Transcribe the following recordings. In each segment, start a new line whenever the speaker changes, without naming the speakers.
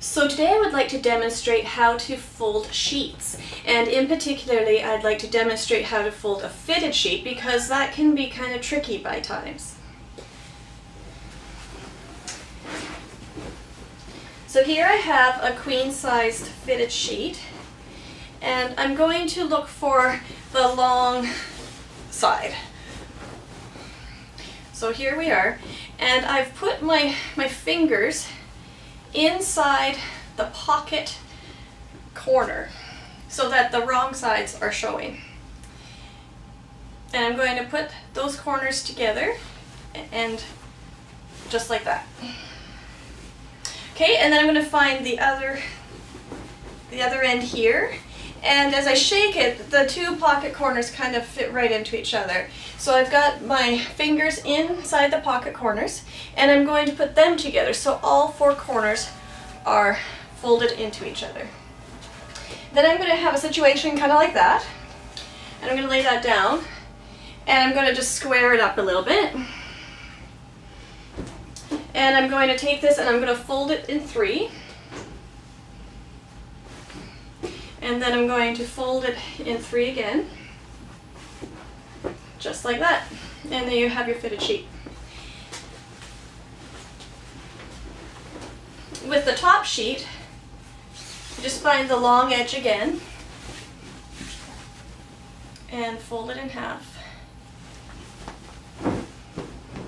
So today I would like to demonstrate how to fold sheets, and in particularly I'd like to demonstrate how to fold a fitted sheet because that can be kind of tricky by times. So here I have a queen-sized fitted sheet, and I'm going to look for the long side. So here we are, and I've put my fingers inside the pocket corner so that the wrong sides are showing. And I'm going to put those corners together and just like that. Okay, and then I'm going to find the other end here, and as I shake it, the two pocket corners kind of fit right into each other. So I've got my fingers inside the pocket corners, and I'm going to put them together so all four corners are folded into each other. Then I'm going to have a situation kind of like that, and I'm going to lay that down, and I'm going to just square it up a little bit. And I'm going to take this and I'm going to fold it in three. And then I'm going to fold it in three again. Just like that. And then you have your fitted sheet. With the top sheet, you just find the long edge again and fold it in half.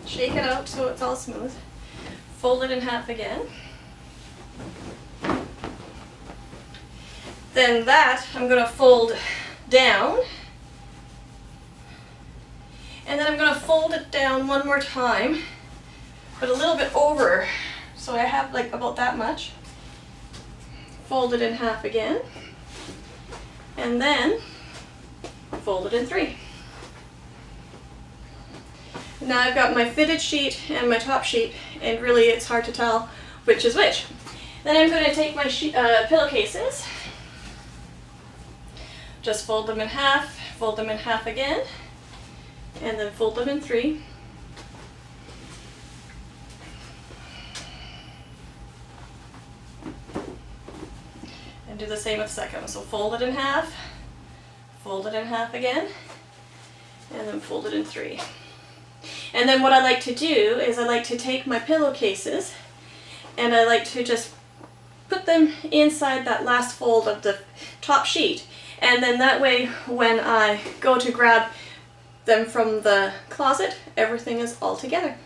Shake it out so it's all smooth. Fold it in half again. Then that I'm going to fold down, and then I'm going to fold it down one more time, but a little bit over, so I have like about that much. Fold it in half again, and then fold it in three. Now I've got my fitted sheet and my top sheet, and really it's hard to tell which is which. Then I'm going to take my pillowcases, just fold them in half again, and then fold them in three. And do the same with the second one. So fold it in half again, and then fold it in three. And then what I like to do is I like to take my pillowcases and I like to just put them inside that last fold of the top sheet. And then that way when I go to grab them from the closet, everything is all together.